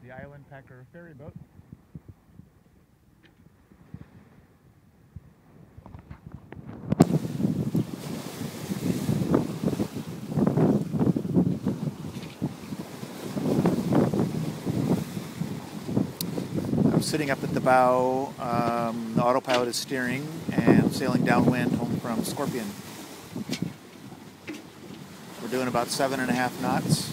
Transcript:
Here's the Island Packer ferry boat. I'm sitting up at the bow. The autopilot is steering and sailing downwind home from Scorpion. We're doing about 7.5 knots.